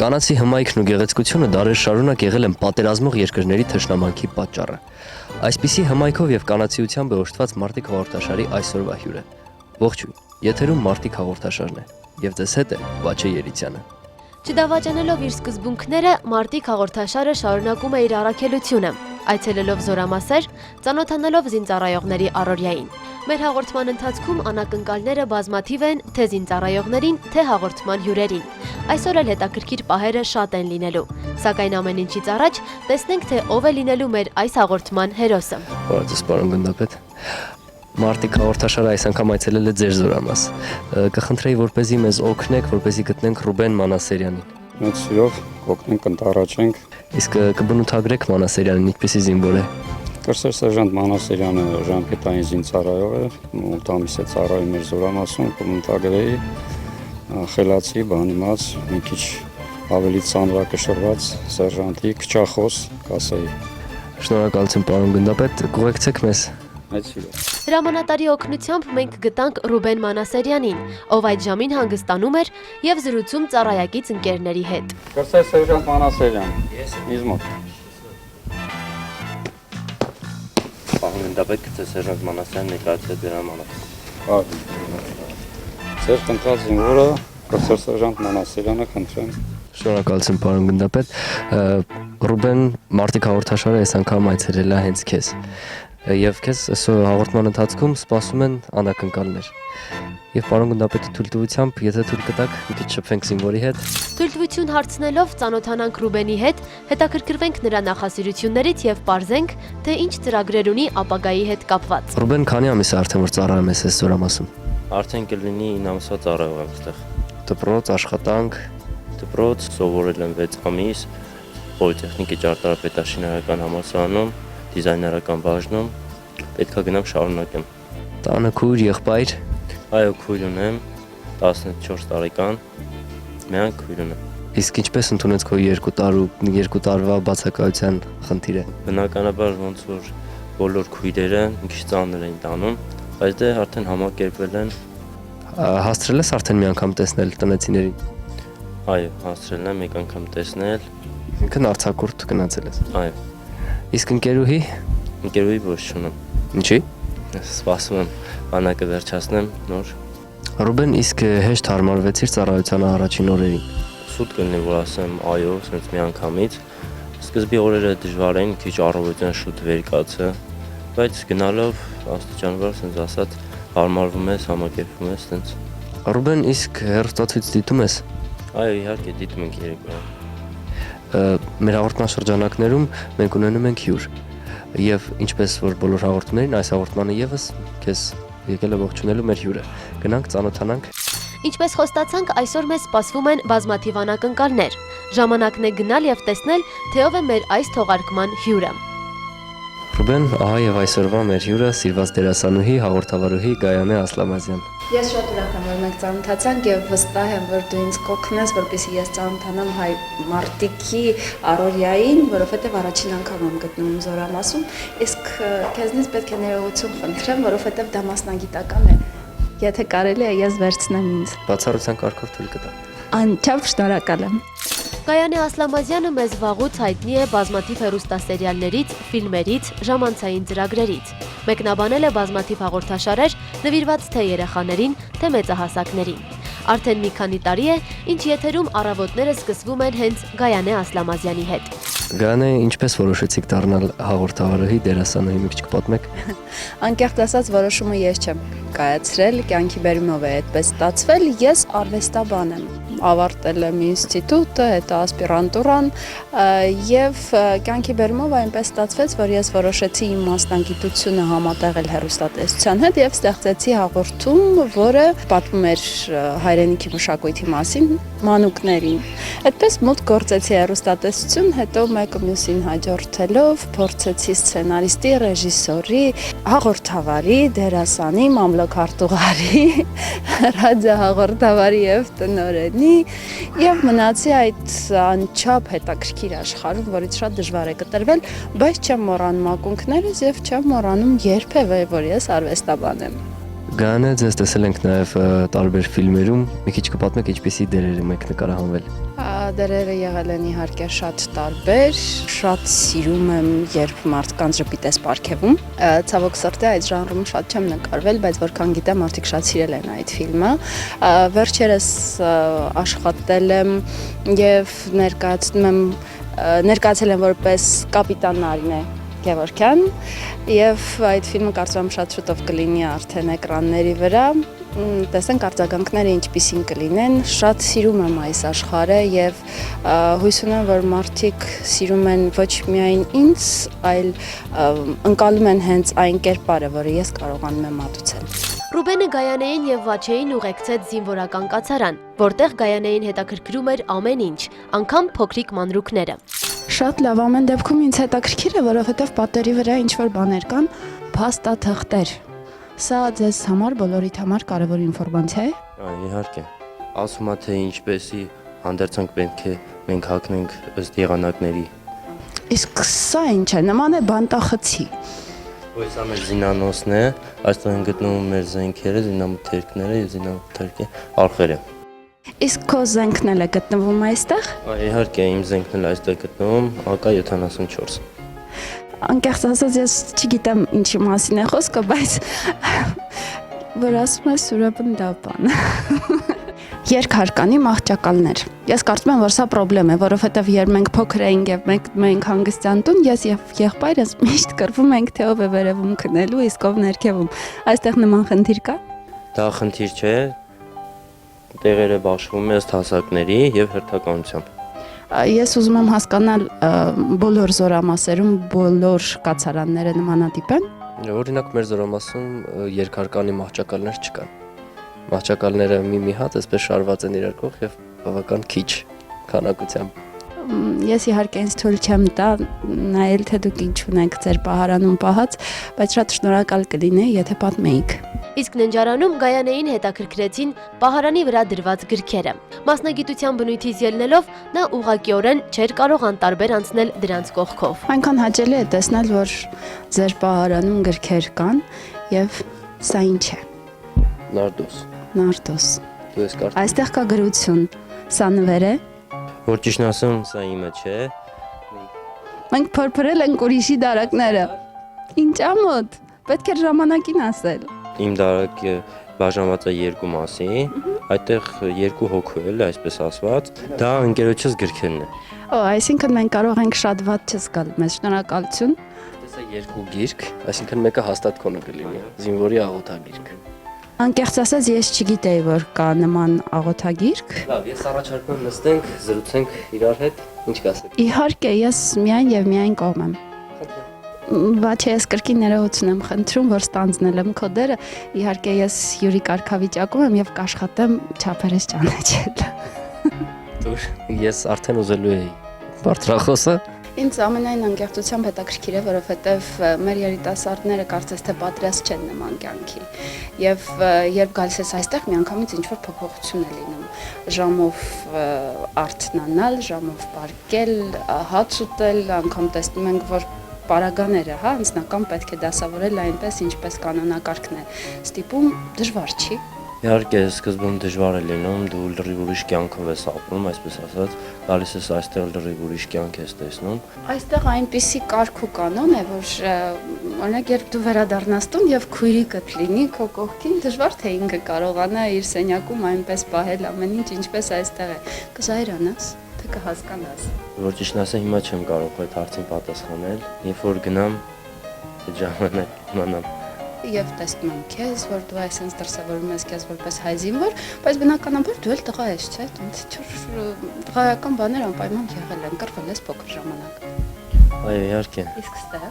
Կանացի հմայքն ու գեղեցկությունը դարեր շարունակ եղել են պատերազմող երկրների թշնամանքի պատճառը։ Այսպիսի հմայքով եւ կանացիությամբ է օժտված Մարտիկ հաղորդաշարի այսօրվա հյուրը։ Ողջույն, եթերում Մարտիկ հաղորդաշարն է եւ ձեզ հետ է Վաչե Երիցյանը։ Չդավաճանելով իր սկզբունքները, Մարտիկ հաղորդաշարը շարունակում է իր առաքելությունը, այցելելով զորամասեր, ծանոթանալով զինծառայողների առօրյային։ Մեր հաղորդման ընթացքում անակնկալները բազմաթիվ են թե զինծառայողներին, թե հաղորդման հյուրերին։ Այսօր էլ հետաքրքիր պահերը շատ են լինելու, սակայն ամեն ինչից առաջ տեսնենք, թե ով է լինելու մեր այս հաղորդման հերոսը։ Բարև պարոն գնդապետ։ Մարտիկ հաղորդաշարը այս անգամ այցելել է ձեր զորամաս։ Կխնդրեի, որպեսզի մեզ օգնեք, որպեսզի գտնենք Ռուբեն Մանասերյանին։ Մեծ սիրով կօգնենք, կընտառաջենք։ Իսկ կբնութագրեք Մանասերյանին, ինչպեսի զինվոր է։ Կրսեր սերժանտ Մանասերյանը ժամկետային զինծառայող է, 8 ամիս է ծառայում մեր զորամասում, կմտագրեի խելացի, բանիմաց, մի քիչ ավելի ծանրակշռված սերժանտի, քչախոս, կասեի։ Շնորհակալություն պարոն գնդապետ, կուղեկցեք մեզ։ Մեծ սիրով։ Հրամանատարի օգնությամբ մենք գտանք Ռուբեն Մանասերյանին, ով այդ ժամին հանգստանում էր եւ զրուցում ծառայակից ընկերների հետ։ Կրսեր սերժանտ Մանասերյան։ Ես ինձ մոտ։ Պարոն գնդապետ, գցե սերժանտ Մանասերյան ներկայացրեց ձեր հրամանատարը։ Ձեր կընտրած զինվորը կրսեր սերժանտ Մանասերյանը, խնդրեմ։ Շնորհակալություն պարոն գնդապետ։ Ռուբեն Մարտիկ հաղորդաշարը այս անգամ այցելել է հենց քեզ։ Եվ քեզ այսօր հաղորդման ընթացքում սպասում են անակնկալներ։ Եվ պարոն գնդապետի թույլտվությամբ, եթե թույլ կտաք, մի քիչ շփվենք զինվորի հետ։ Թույլտվություն հարցնելով ծանոթանանք Ռուբենի հետ, հետաքրքրվենք նրա նախասիրություններից եւ պարզենք, թե ինչ ծրագրեր ունի ապագայի հետ կապված։ Ռուբեն, քանի ամիս է արդեն որ ծառայում ես այս զորամասում։ Արդեն կլինի 9 ամսվա ծառայող եմ այստեղ։ Դպրոց, աշխատանք։ Դպրոց սովորել եմ 6 ամիս, Պոլիտեխնիկի ճարտարապետաշինարարական համալսարանում, դիզայներական բաժնում, պետքա գնամ շարունակեմ։ Տանը քույր, եղբայր։ Այո, քույր ունեմ, 14 տարեկան, միայն քույր ունեմ։ Իսկ ինչպես ընդունեց քո 2 տարվա բացակայության խնդիրը։ Բնականաբար ոնց որ բոլոր քույրերը մի քիչ ծանր էին տանում, բայց դե արդեն համակերպվել են։ Հասցրել ես արդեն մի անգամ տեսնել տնեցիներին։ Այո, հասցրել եմ մեկ անգամ տեսնել։ Ինքն արձակուրդ գնացել ես։ Այո, Իսկ ընկերուհի։ ընկերուհի ոչ չունեմ։ Ինչի։ Սպասում եմ բանակը վերջացնեմ նոր։ Ռուբեն, իսկ հեշտ հարմարվեցիր ծառայության առաջին օրերին։ Սուտ կլինի, որ ասեմ այո, sense մի անգամից։ Սկզբի օրերը դժվար էին, քիչ առավոտյան շուտ վեր կացը, բայց գնալով աստիճանաբար sense ասած հարմարվում ես, համակերպվում ես sense։ Ռուբեն, իսկ հեռուստացույց դիտում ես։ Այո, իհարկե դիտում ենք երեկոյան։ Մեր հաղորդման շրջանակներում մենք ունենում ենք հյուր։ Եվ ինչպես որ բոլոր հաղորդումներին, այս հաղորդմանը եւս քեզ եկել է ողջունելու մեր հյուրը։ Գնանք ծանոթանանք։ Ինչպես խոստացանք, այսօր մեզ սպասվում են բազմաթիվ անակնկալներ։ Ժամանակն է գնալ եւ տեսնել, թե ով է մեր այս թողարկման հյուրը։ Ռուբեն, ահա եւ այսօրվա մեր հյուրը սիրված դերասանուհի, հաղորդավարուհի Գայանե Ասլամազյան։ Ես շատ ուրախ եմ, որ մենք ծանոթացանք եւ վստահ եմ, որ դու ինձ կօգնես, որպեսզի ես ծանոթանամ հայ Մարտիկի առօրյային, որովհետեւ առաջին անգամ եմ գտնում զորամասում, իսկ քեզնից պետք է ներողություն խնդրեմ, որովհետեւ դա մասնագիտական է։ Եթե կարելի է, ես վերցնեմ ինձ։ Բացառության կարգով թույլ կտա։ Անչափ շնորհակալ եմ։ Գայանե Ասլամազյանը մեզ վաղուց հայտնի է բազմաթիվ հեռուստասերիալներից, ֆիլմերից, ժամանցային ծրագրերից։ Մեկնաբանել է բազմաթիվ հաղորդաշարեր, նվիրված թե երեխաներին, թե մեծահասակներին։ Արդեն մի քանի տարի է, ինչ եթերում առավոտները սկսվում են հենց Գայանե Ասլամազյանի հետ։ Գայանե, ինչպես որոշեցիք դառնալ հաղորդավարուհի, դերասանուհի, մի քիչ կպատմեք։ Անկեղծ ասած, որոշումը ես չեմ կայացրել, կյանքի բերումով է այդպես ստացվել, ես արվեստաբան եմ։ Ավարտել եմ ինստիտուտը, հետո ասպիրանտուրան եւ կյանքի բերումով այնպես ստացվեց, որ ես որոշեցի իմ մասնագիտությունը համատեղել հեռուստատեսության հետ եւ ստեղծեցի հաղորդում, որը պատմում էր հայրենիքի մշակույթի մասին մանուկներին։ Այդպես մոտ գործեցի հեռուստատեսություն, հետո մեկը մյուսին հաջորդելով փորձեցի սցենարիստի, ռեժիսորի, հաղորդավարի, դերասանի, մամլոքարտուղարի, ռադիոհաղորդավարի եւ տնօրենի եւ մնացի այդ անչափ հետաքրքիր աշխարհում, որից շատ դժվար է կտրվել, բայց չեմ մոռանում ակունքներս եւ չեմ մոռանում երբեւե, որ ես արվեստաբան եմ։ Գայանե, ձեզ տեսել ենք նաև տարբեր ֆիլմերում, մի քիչ կպատմեք ինչպեսի դերեր եք նկարահանվել։ Դերերը եղել են իհարկե շատ տարբեր, շատ սիրում եմ, երբ մարդկանց ժպիտ ես պարգևում։ Ցավոք սրտի այդ ժանրում շատ չեմ նկարվել, բայց որքան գիտեմ, մարդիկ շատ սիրել են այդ ֆիլմը։ Վերջերս աշխատել եմ եւ ներկայացել եմ որպես կապիտան Նարինե Գևորգյան եւ այդ ֆիլմը կարծում եմ շատ շուտով կլինի արդեն էկրանների վրա։ Տեսնենք արձագանքները ինչպիսին կլինեն, շատ սիրում եմ այս աշխարհը եւ հույս ունեմ, որ մարդիկ սիրում են ոչ միայն ինձ, այլ ընկալում են հենց այն կերպարը, որը ես կարողանում եմ մատուցել։ Ռուբենը Գայանեին եւ Վաչեին ուղեկցեց զինվորական կացարան, որտեղ Գայանեին հետաքրքրում էր ամեն ինչ, անգամ փոքրիկ մանրուքները։ Շատ լավ, ամեն դեպքում ինձ հետաքրքիր է, որովհետև պատերի վրա ինչ-որ բաներ կան, փաստաթղթեր։ Սա ձեզ համար, բոլորիդ համար կարևոր ինֆորմացիա է։ Իհարկե։ Ասում է թե ինչպեսի հանդերձանք պետք է մենք հագնենք ըստ եղանակների։ Իսկ սա ինչ է, նման է բանտախցի։ Այս ամեն զինանոցն է, այստեղ են գտնվում մեր զենքերը, զինամթերքները եւ զինամթերքի արխերը։ Իսկ քո զենքն էլ է գտնվում այստեղ։ Իհարկե, իմ զենքն էլ այստեղ գտնվում, AK-74։ Անկեղծ ասած, ես չգիտեմ ինչի մասին է խոսքը, բայց որ ասում ես ուրեմն դա բան։ Երկհարկանի մահճակալներ։ Ես կարծում եմ, որ սա խնդրեմ է, որովհետև երբ մենք փոքր էինք եւ մենք հանգստյան տուն, ես եւ եղբայրս միշտ կռվում ենք, թե ով է վերևում քնելու, իսկ ով ներքևում։ Այստեղ նման խնդիր կա։ Դա խնդիր չէ։ Տեղերը բաշխվում են ըստ հասակների եւ հերթականությամբ։ Ես ուզում եմ հասկանալ բոլոր զորամասերում բոլոր կացարանները նմանատիպ են։ Օրինակ մեր զորամասում երկհարկանի մահճակալներ չկան։ Մահճակալները մի հատ այսպես շարված են իրար կողք եւ բավական քիչ քանակությամբ։ Ես իհարկե ինձ թույլ չեմ տա նայել թե դուք ինչ ունեք ձեր պահարանում պահած, բայց շատ շնորհակալ կլինեի, եթե պատմեիք։ Իսկ ննջարանում Գայանեին հետաքրքրեցին պահարանի վրա դրված գրքերը։ Մասնագիտության բնույթից ելնելով նա ուղղակիորեն չէր կարող անտարբեր անցնել դրանց կողքով։ Այնքան հաճելի է տեսնել, որ ձեր պահարանում գրքեր կան եւ սա ինչ է։ Նարդոս։ Նարդոս։ Դու ես կարծում։ Այստեղ կա գրություն։ Սա նվեր է։ Որ ճիշտն ասեմ, սա իմը չէ։ Մենք փորփրել ենք ուրիշի դարակները։ Ինչ ամոթ։ Պետք է ժամանակին ասել։ Իմ դարակը բաժանված է երկու մասի, այդտեղ երկու հոգու էլ, այսպես ասված, դա ընկերոջս գրքերն է։ Այսինքն մենք կարող ենք շատ վատ չզգալ, մեզ շնորհակալություն։ Տեսա երկու գիրք, այսինքն մեկը հաստատ քոնը կլինի, զինվորի աղոթագիրք։ Անկեղծ ասած, ես չգիտեի, որ կա նման աղոթագիրք։ Լավ, ես առաջարկում եմ նստենք, զրուցենք իրար հետ, ինչ կասեք։ Իհարկե, ես միայն եւ միայն կողմ եմ։ Բայց ես կրկին ներողություն եմ խնդրում, որ ստանձնել եմ քո դերը։ Իհարկե ես Յուրի կարգավիճակում եմ եւ կաշխատեմ չափերս ճանաչել։ Դուր, ես արդեն ուզելու էի բարձրախոսը։ Ինձ ամենայն անկեղծությամբ հետաքրքիր է, որովհետև մեր երիտասարդները կարծես թե պատրաստ չեն նման կյանքի։ Եվ երբ գալիս ես այստեղ, միանգամից ինչ-որ փոփոխություն է լինում։ Ժամով արթնանալ, ժամով պարկել, հաց ուտել, անգամ տեսնում ենք, որ պարագաները, անձնական պետք է դասավորել այնպես, ինչպես կանոնակարգն է ստիպում, դժվար չի։ Իհարկե, սկզբում դժվար է լինում, դու լրիվ ուրիշ կյանքով ես ապրում, այսպես ասած, գալիս ես այստեղ լրիվ ուրիշ կյանք ես տեսնում։ Այստեղ այնպիսի կարգ ու կանոն է, որ օրինակ երբ դու վերադառնաս տուն եւ քույրիկդ լինի քո կողքին, դժվար թե ինքը կարողանա իր սենյակում այնպես պահել ամեն ինչ, ինչպես այստեղ է։ Կզայրանաս, թե կհասկանաս։ Որ ճիշտն ասեմ, հիմա չեմ կարող այդ հարցին պատասխանել, երբ որ գնամ, այդ ժամանակ իմանամ։ Եվ տեսնում եմ քեզ, որ դու այսպես դրսևորում ես քեզ որպես հայ զինվոր, բայց բնականաբար դու էլ տղա ես, չէ՞, տղայական բաներ անպայման եղել են, կռվել ես փոքր ժամանակ։ Այո, իհարկե։ Իսկ ստեղ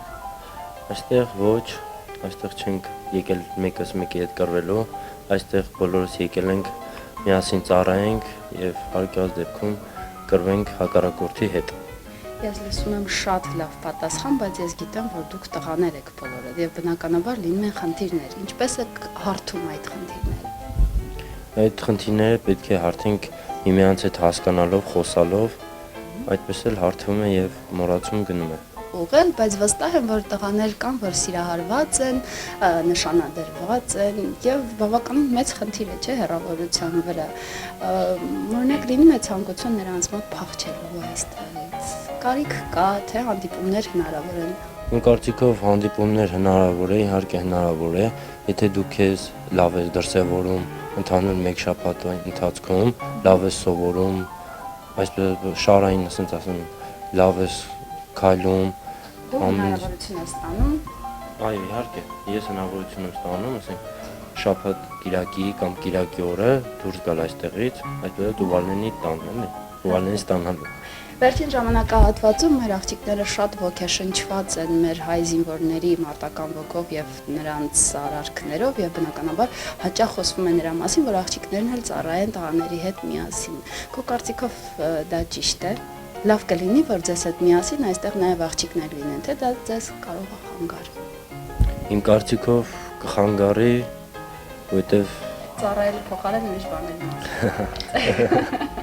Այստեղ ոչ, այստեղ չենք եկել մեկս մեկի հետ կռվելու, այստեղ բոլորս եկել ենք միասին ծառայենք եւ հարկած դեպքում կռվենք հակառակորդի հետ։ Ես լսում եմ շատ լավ պատասխան, բայց ես գիտեմ, որ դուք տղաներ եք բոլորը եւ բնականաբար լինում են խնդիրներ։ Ինչպես եք հարթում այդ խնդիրները։ Այդ խնդիրները պետք է հարթենք միմյանց հետ հասկանալով, խոսալով, այդպես էլ հարթվում է եւ մոռացում գնում է։ ուղղել, բայց վստահ եմ, որ տղաներ կան, որ սիրահարված են, նշանադրված են եւ բավականին մեծ խնդիր է, չէ, հեռավորության վրա։ Օրինակ լինում է ցանկություն նրանց մոտ փախչելու այստեղից։ Կարիք կա, թե հանդիպումներ հնարավոր են։ Իմ կարծիքով հանդիպումներ հնարավոր է, իհարկե հնարավոր է, եթե դու քեզ լավ ես դրսևորում ընդհանուր մեկ շաբաթվա ընթացքում, լավ ես սովորում, այսպես շարային, ասենք ասեմ, լավ ես քայլում, Դու հնարավորություն ես ստանում։ այո, իհարկե, ես հնարավորություն եմ ստանում, ասենք շաբաթ կիրակի կամ կիրակի օրը դուրս գալ այստեղից, այդպես դու վալենի տան, էլի, վալենի ստանալու։ Վերջին ժամանակահատվածում մեր աղջիկները շատ ոգեշնչված են մեր հայ զինվորների մարտական ոգով եւ նրանց արարքներով եւ բնականաբար հաճախ խոսվում է նրա մասին, որ աղջիկներն էլ ծառայեն տղաների հետ միասին։ Քո կարծիքով դա ճիշտ է։ Լավ կլինի, որ ձեզ հետ միասին այստեղ նաեւ աղջիկներ լինեն, թե դա ձեզ կարող է խանգարի։ Իմ կարծիքով կխանգարի, որովհետեւ Ծառայելու փոխարեն ուրիշ բաներ ունի։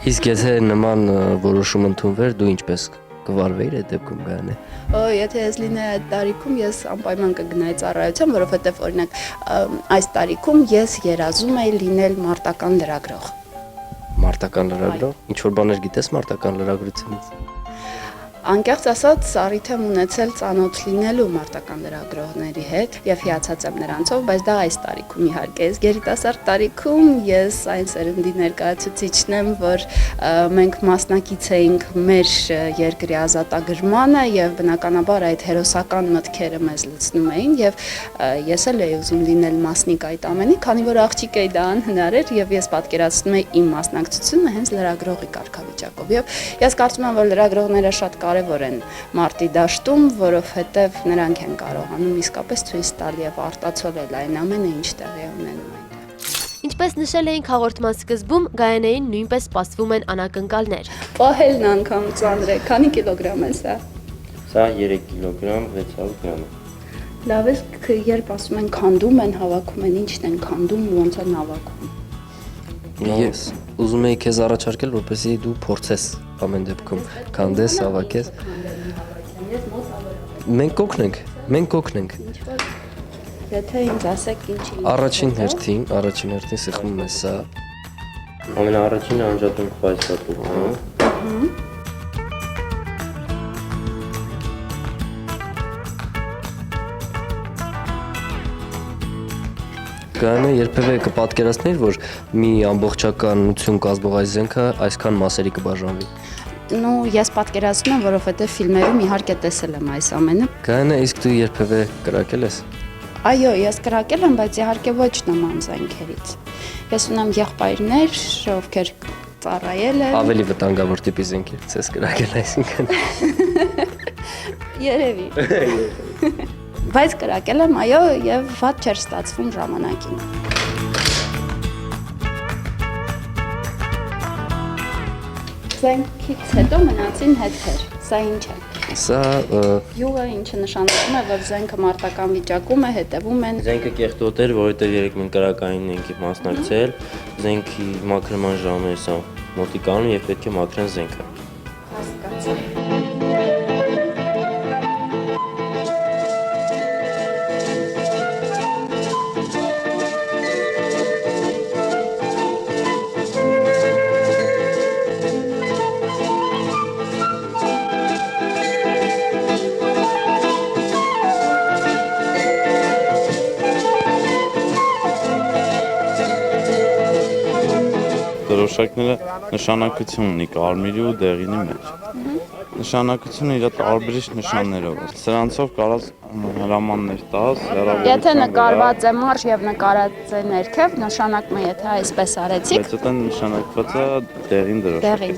Իսկ եթե նման որոշում ընդունվեր, դու ինչպես կվարվեիր այդ դեպքում գանը։ Եթե ես լինեի այդ տարիքում, ես անպայման կգնայի ծառայության, որովհետև օրինակ այս տարիքում ես երազում եի լինել մարտական լրագրող։ Մարտական լրագրող։ Ինչ որ բաներ գիտես մարտական լրագրությունից։ Անկեղծ ասած, առիթ եմ ունեցել ծանոթ լինելու մարտական լրագրողների հետ եւ հիացած եմ նրանցով, բայց դա այս տարիքում իհարկե է։ Գերիտասարդ տարիքում ես այն սերնդի ներկայացուցիչն եմ, որ մենք մասնակից էինք մեր երկրի ազատագրմանը եւ բնականաբար այդ հերոսական մտքերը մեզ լցնում էին եւ ես էլ էի ուզում լինել մասնիկ այդ ամենի, քանի որ աղջիկ էի դա անհնար էր եւ ես պատկերացնում էի իմ մասնակցությունը հենց լրագրողի կարգավիճակով եւ ես կարծում եմ, որ լրագրողները շատ կարևոր են մարտի դաշտում, որովհետև նրանք են կարողանում իսկապես ցույց տալ եւ արտացոլել այն ամենը, ինչ տեղի է ունենում այնտեղ։ Ինչպես նշել էինք հաղորդման սկզբում, Գայանեին նույնպես սպասվում են անակնկալներ։ Պահելն անգամ ծանր է, քանի կիլոգրամ է սա։ Սա 3 կիլոգրամ 600 գրամ է։ Լավ է, երբ ասում են քանդում են, հավաքում են, ինչն են քանդում, ոնց են հավաքում։ Ես ուզում եի քեզ առաջարկել, որպեսզի դու փորձես ամեն դեպքում քանդես, հավաքես։ Մենք կօգնենք։ Եթե ինձ ասեք ինչի։ Առաջին հերթին սխմում է սա։ Ամենաառաջինը անջատում խայսատուկը։ Գանը երբևէ կպատկերացնեիր, որ մի ամբողջականություն կազմող այս զենքը այսքան մասերի կբաժանվի։ Ну, ես պատկերացնում եմ, որովհետև ֆիլմերում իհարկե տեսել եմ այս ամենը։ Գանը իսկ դու երբևէ կրակել ես։ Այո, ես կրակել եմ, բայց իհարկե ոչ նման զենքերից։ Ես ունեմ եղբայրներ, ովքեր ծառայել են։ Ավելի վտանգավոր տիպի զենքերից ես կրակել, այսինքն։ Երևի։ Բայց կրակել եմ, այո, եւ ված չէր ստացվում ժամանակին։ Զենքից հետո մնացին հետքեր։ Սա ինչ է։ Սա Յուղը ինչը նշանակում է, որ զենքը մարտական վիճակում է, հետևում են։ Զենքը կեղտոտ էր, որովհետև երեք մենք կրակային ենք մասնակցել, զենքի մաքրման ժամը է սա մոտիկանում եւ պետք է մաքրեն զենքը։ Հասկացա։ Դրոշակները նշանակություն ունի կարմիրի ու դեղինի մեջ։ Նշանակությունը իր տարբերիչ նշաններով է։ Սրանցով կարած հրամաններ տաս, Եթե նկարված է մարշ եւ նկարած է ներքև, նշանակում է, եթե այսպես արեցիք, բայց դա նշանակված է դեղին դրոշակ։ դեղին։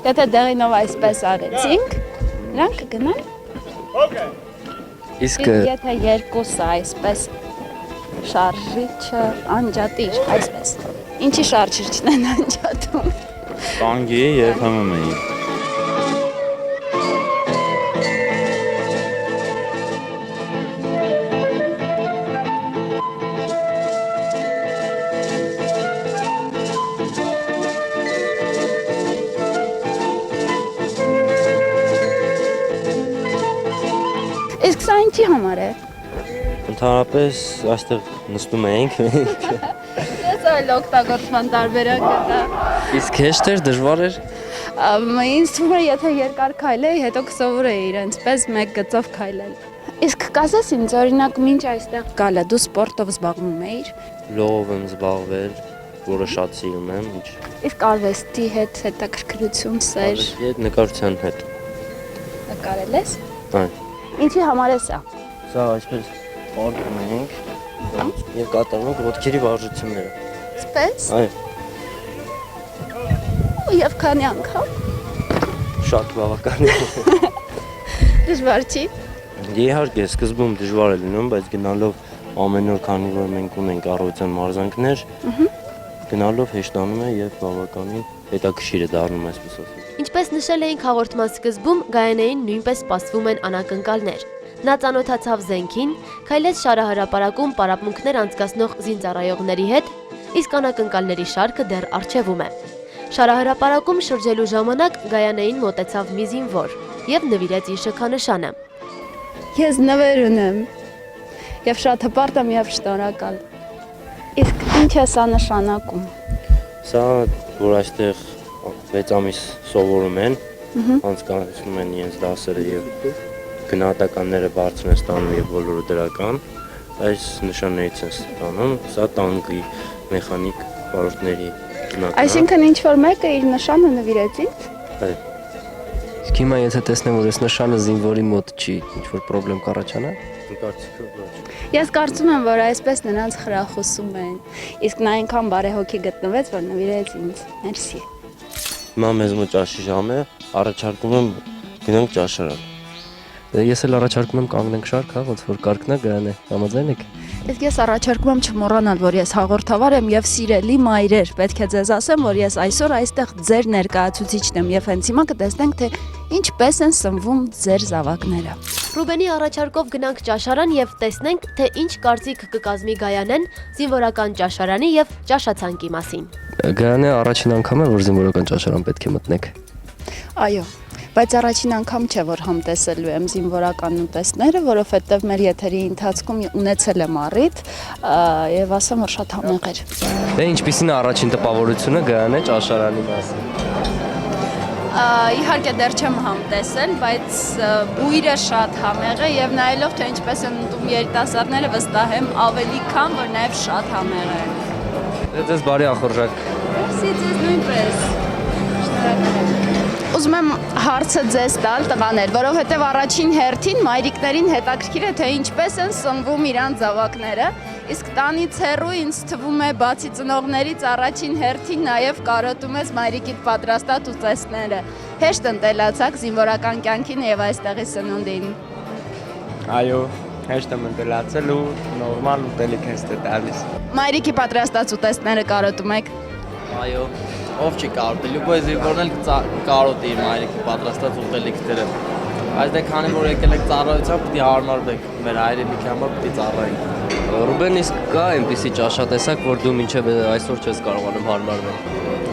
Եթե դեղինով այսպես արեցինք, նրանք կգնան։ իսկ Եթե երկուսը այսպես շարժիչը անջատիր, այսպես։ Ինչի շարժիչն են անջատում։ Տանգի եւ ՀՄՄ-ի։ Ինչի համար է։ Ընդհանրապես այստեղ նստում ենք։ Ես այլ օգտագործման տարբերակը դա։ Իսկ հեշտ էր, դժվար էր։ Ինձ թվում է, եթե երկար քայլեի, հետո կսովորեի իրենց պես մեկ գծով քայլել։ Իսկ կասես ինձ, օրինակ, մինչ այստեղ գալը դու սպորտով զբաղվում էիր։ Լողով եմ զբաղվել, որը շատ սիրում եմ, ինչ Իսկ արվեստի հետ հետաքրքրություն սեր հետ նկարչության հետ։ նկարել ես։ Այո։ Ինչի համար է սա։ Սա այսպես պարտում ենք եւ կատարում ենք ոտքերի վարժությունները։ Սպես։ Այո, Եվ քանի անգամ։ շատ բավական։ Դժվար չի։ Իհարկե, սկզբում դժվար է լինում, բայց գնալով ամեն օր, քանի որ մենք ունենք առողջության մարզանքներ, գնալով հեշտանում է եւ բավականին հետաքրքիր է դառնում, այսպես ասած։ Ինչպես նշել էինք հաղորդման սկզբում, Գայանեին նույնպես սպասվում են անակնկալներ։ Նա ծանոթացավ զենքին, քայլեց շարահրապարակում պարապմունքներ անցկացնող զինծառայողների հետ, իսկ անակնկալների շարքը դեռ առջևում է։ Շարահրապարակում շրջելու ժամանակ Գայանեին մոտեցավ մի զինվոր եւ նվիրեց իր շքանշանը։ Ես նվեր ունեմ։ Եվ շատ հպարտ եմ եւ շնորհակալ։ Իսկ ինչ է սա նշանակում։ Սա, որ այստեղ 6 ամիս սովորում են, անցկացնում են իրենց դասերը եւ գնահատականները բարձր են ստանում եւ բոլորը դրական, այս նշաններից են ստանում, սա տանկի մեխանիկ վարորդների գնահատական։ Այսինքն ինչ որ մեկը իր նշանը նվիրեց ինձ։ Այո, Իսկ հիմա եթե տեսնեմ, որ այս նշանը զինվորի մոտ չի, ինչ որ խնդրեմ կառաջանա։ կարծիքով ոչ։ Ես կարծում եմ, որ այսպես նրանց խրախուսում են։ Իսկ նա այնքան բարեհոգի գտնվեց, որ նվիրեց ինձ։ Մերսի։ Հիմա մեզ մոտ ճաշի ժամ է, առաջարկում եմ գնանք ճաշարան։ Ես էլ առաջարկում եմ կանգնենք շարք, հա, ոնց որ կարգնա Գայանե, համաձայն եք։ Իսկ ես առաջարկում եմ չմոռանալ, որ ես հաղորդավար եմ եւ սիրելի մայրեր, պետք է ձեզ ասեմ, որ ես այսօր այստեղ ձեր ներկայացուցիչն եմ եւ հենց հիմա կտեսնենք, թե ինչպես են սնվում ձեր զավակները։ Ռուբենի առաջարկով գնանք ճաշարան եւ տեսնենք, թե ինչ կարծիք կկազմի Գայանեն զինվորական ճաշարանի եւ ճաշացանկի մասին։ Գայանե առաջին անգամ է, որ զինվորական ճաշարան պետք է մտնեք։ Այո, բայց առաջին անգամ չէ, որ համտեսելու եմ զինվորական ուտեստները, որովհետև մեր եթերի ընթացքում ունեցել եմ առիթ եւ ասեմ, որ շատ համեղ էր։ Դե ինչպիսին է առաջին տպավորությունը Գայանե ճաշարանի մասին։ Իհարկե դեռ չեմ համտեսել, բայց բույրը շատ համեղ է եւ նայելով թե ինչպես են ուտում երիտասարդները, վստահ եմ ավելի քան որ նաեւ շատ համեղ է։ Դե ձեզ բարի ախորժակ։ Մերսի ձեզ նույնպես։ Շնորհակալ եմ։ Ուզում եմ հարցը ձեզ տալ տղաներ, որովհետև առաջին հերթին մայրիկներին հետաքրքիր է, թե ինչպես են սնվում իրանց զավակները, իսկ տանից հեռու ինձ թվում է բացի ծնողներից առաջին հերթին նաև կարոտում ես մայրիկիդ պատրաստած ուտեստները։ Հեշտ ընտելացաք զինվորական կյանքին եւ այստեղի սնունդին։ Այո, հեշտ եմ ընտելացել ու նորմալ ուտելիք ես տալիս։ Մայրիկի պատրաստած ուտեստները կարոտում եք։ Այո, ով չի կարոտել, լուբոյ զինվորն էլ կարոտի իր մայրիկի պատրաստած ուտելիքները։ Բայց դե քանի որ եկել եք ծառայության, պիտի հարմարվեք, մեր հայրենիքի համար պիտի ծառայենք։ Ռուբեն, իսկ կա այնպիսի ճաշատեսակ, որ դու մինչև այսօր չես կարողանում հարմարվել։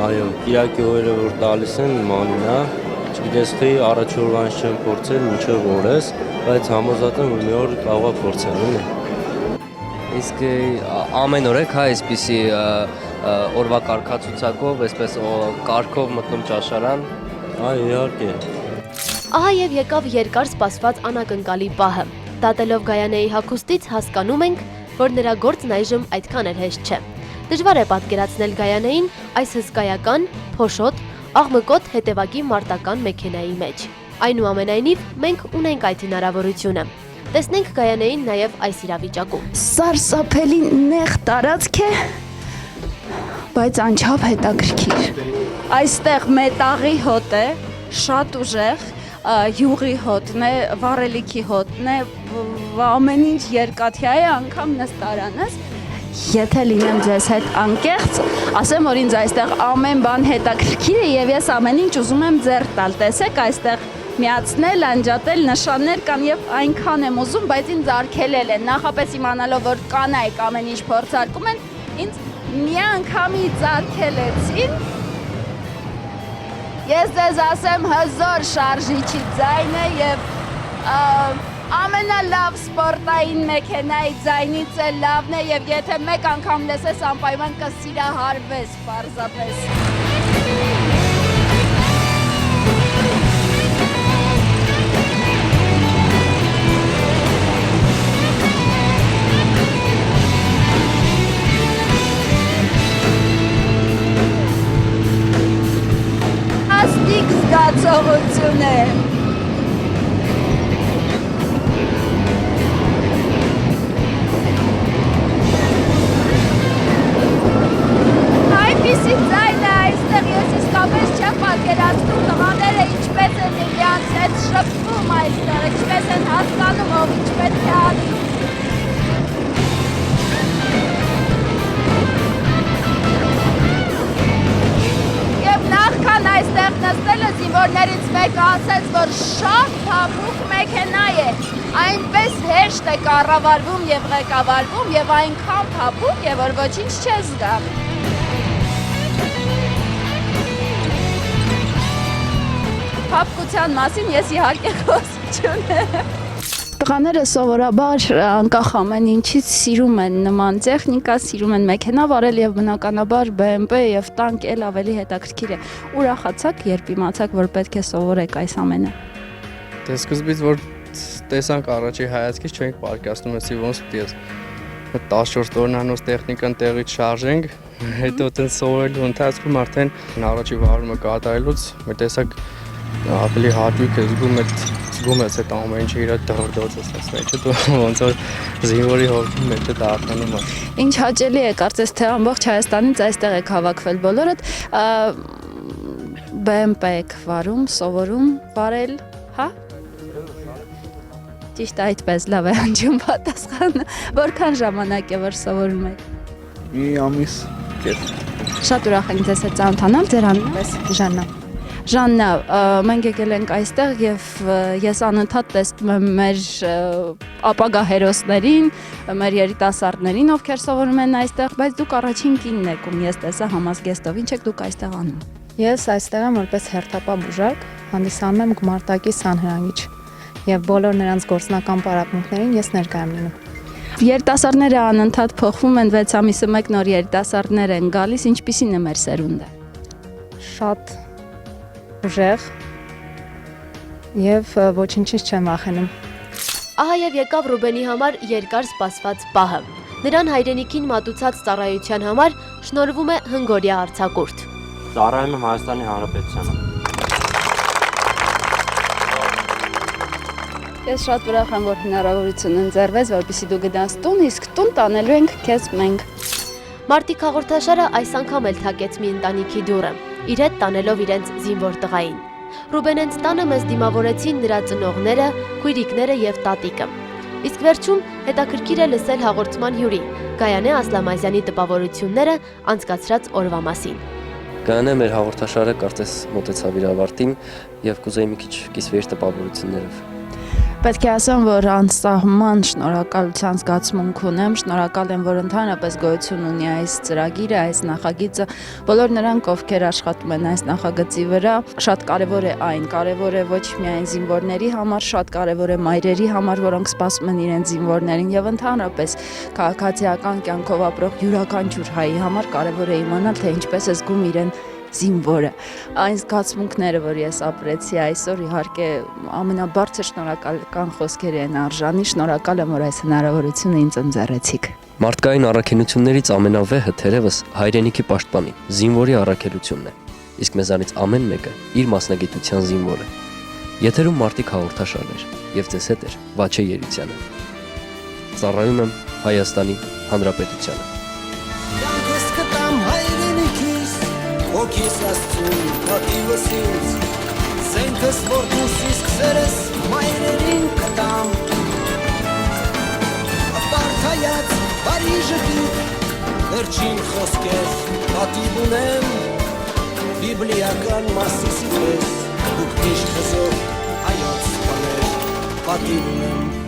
Այո, Կիրակի օրերը որ տալիս են մանինա, չգիտես թե առաջ օրվանից չեմ փորձել մինչև օրս, բայց համոզված եմ, որ մի օր կարող եմ փորձել, էլի։ Իսկ ամեն օր եք հա այսպիսի օրվա կարգացուցակով, այսպես կարգով մտնում ճաշարան։ Այո, իհարկե։ Ահա եւ եկավ երկար սպասված անակնկալի պահը։ Դատելով Գայանեի հագուստից հասկանում ենք, որ նրա գործն այժմ այդքան էլ հեշտ չէ։ Դժվար է պատկերացնել Գայանեին այս հսկայական, փոշոտ, աղմկոտ հետևակի մարտական մեքենայի մեջ։ Այնուամենայնիվ մենք ունենք այդ հնարավորությունը։ Տեսնենք Գայանեին նաև այս իրավիճակում։ Սարսափելի նեղ տարածք է, բայց անչափ հետաքրքիր։ Այստեղ մետաղի հոտ է, շատ ուժեղ, յուղի հոտն է, վառելիքի հոտն է, ամեն ինչ երկաթյա է, անգամ նստարանս։ Եթե լինեմ ձեզ հետ անկեղծ, ասեմ, որ ինձ այստեղ ամեն բան հետաքրքիր է եւ ես ամեն ինչ ուզում եմ ձեռք տալ։ Տեսեք, այստեղ միացնել, անջատել, նշաններ կան եւ այնքան եմ ուզում, բայց ինձ արգելել են։ Նախապես իմանալով, որ կանայք ամեն ինչ փորձարկում են, ինձ միանգամից արգելեցին։ Ես ձեզ ասեմ, հզոր շարժիչի ձայն է եւ Ամենալավ սպորտային մեքենայի ձայնից էլ լավն է եւ եթե մեկ անգամ լսես անպայման կսիրահարվես պարզապես։ Աստիկ զգացողություն է։ Այսպիսի ձայն է այստեղ ես իսկապես չեմ պատկերացնում տղաները ինչպես են իրենց հետ շփվում այստեղ, ինչպես են հասկանում ով ինչ պետք է անի։ Եվ նախքան այստեղ նստելը զինվորներից մեկը ասեց, որ շատ փափուկ մեքենա է, այնպես հեշտ է կառավարվում եւ ղեկավարվում եւ այնքան փափուկ է, որ ոչինչ չես զգա։ Փափկության մասին ես իհարկե խոսք չունեմ։ Տղաները սովորաբար անկախ ամեն ինչից սիրում են նման տեխնիկա, սիրում են մեքենա վարել եւ բնականաբար BMW եւ տանկ էլ ավելի հետաքրքիր է։ Ուրախացաք, երբ իմացաք, որ պետք է սովորեք այս ամենը։ Դե սկզբից որ տեսանք առաջի հայացքից չենք պատկերացնում էսի ոնց պիտի ես 14 օրնանոց տեխնիկան տեղից շարժենք, հետո տենց սովորելու ընթացքում արդեն առաջի վարումը կատարելուց մի տեսակ ավելի հաճույք է զգում ես այդ ամեն ինչը իր դրդոցս ասած չէ՞ դու ոնց որ զինվորի հոգի մեջ է դառնում է։ Ինչ հաճելի է, կարծես թե ամբողջ Հայաստանից այստեղ եք հավաքվել բոլորդ, BMW եք վարում, սովորում վարել, հա։ Ճիշտ այդպես լավ է հնչում պատասխանը, որքան ժամանակ է որ սովորում եք։ Մի ամիս կես։ Շատ ուրախ ենք ձեզ հետ ծանոթանալ, ձեր անունը Ժաննա։ Ժաննա, մենք եկել ենք այստեղ եւ ես անընդհատ տեսնում եմ մեր ապագա հերոսներին, մեր երիտասարդներին, ովքեր սովորում են այստեղ, բայց դուք առաջին կինն եք, ում ես տեսա համազգեստով, ինչ եք դուք այստեղ անում։ Ես այստեղ եմ որպես հերթապահ հանդիսանում եմ գումարտակի սանհրանգիչ եւ բոլոր նրանց գործնական պարապմունքներին ես ներկա եմ լինում։ Երիտասարդները անընդհատ փոխվում են, 6 ամիսը մեկ նոր երիտասարդներ են գալիս, ինչպիսին է մեր սերունդը։ Շատ ուժեղ եւ ոչինչից չեմ վախենում։ Ահա եւ եկավ Ռուբենի համար երկար սպասված պահը։ Նրան հայրենիքին մատուցած ծառայության համար շնորհվում է հնգորյա արձակուրդ։ Ծառայում եմ Հայաստանի Հանրապետությանը։ Ես շատ ուրախ եմ, որ հնարավորություն ընձեռվեց, որպեսզի դու գնաս տուն, իսկ տուն տանելու ենք քեզ մենք։ Մարտիկ հաղորդաշարը այս անգամ էլ թակեց մի ընտանիքի դուռը, իր հետ տանելով իրենց զինվոր տղային։ Ռուբենենց տանը մեզ դիմավորեցին նրա ծնողները, քույրիկները եւ տատիկը։ Իսկ վերջում հետաքրքիր է լսել հաղորդման հյուրի Գայանե Ասլամազյանի տպավորությունները անցկացրած օրվա մասին։ Գայանե մեր հաղորդաշարը կարծես մոտեցավ իր ավարտին եւ կուզեի մի քիչ կիսվեր տպավորություններով։ Պետք է ասեմ, որ անսահման շնորհակալության զգացմունք ունեմ, շնորհակալ եմ, որ ընդհանրապես գոյություն ունի այս ծրագիրը, այս նախագիծը, բոլոր նրանք, ովքեր աշխատում են այս նախագծի վրա, շատ կարևոր է այն, կարևոր է ոչ միայն զինվորների համար, շատ կարևոր է մայրերի համար, որոնք սպասում են իրենց զինվորներին եւ ընդհանրապես քաղաքացիական կյանքով ապրող յուրաքանչյուր հայի համար կարևոր է իմանալ, թե ինչպես է զգում իրեն զինվորը։ Այն զգացմունքները, որ ես ապրեցի այսօր, իհարկե ամենաբարձր շնորհակալական խոսքերի են արժանի, շնորհակալ եմ, որ այս հնարավորությունը ինձ ընձեռեցիք։ Մարդկային առաքելություններից ամենավեհը թերևս հայրենիքի պաշտպանի, զինվորի առաքելությունն է։ Իսկ մեզանից ամեն մեկը իր մասնագիտության զինվոր է։ Եթերում Մարտիկ հաղորդաշարներ եւ ձեզ հետ է Վաչե Երությանը։ Ծառայում եմ Հայաստանի Հանրապետությանը։ Հոգիս աստծուն պատիվս ինձ, զենքս որ դուս իսկ սերս մայրերին կտամ, ապարթայած բարի ժգիտ, վերջին խոսքեր պատիվ ունեմ, բիբլիական մասիսի պես, դուք միշտ հզոր հայոց բաներ պատիվ ունեմ։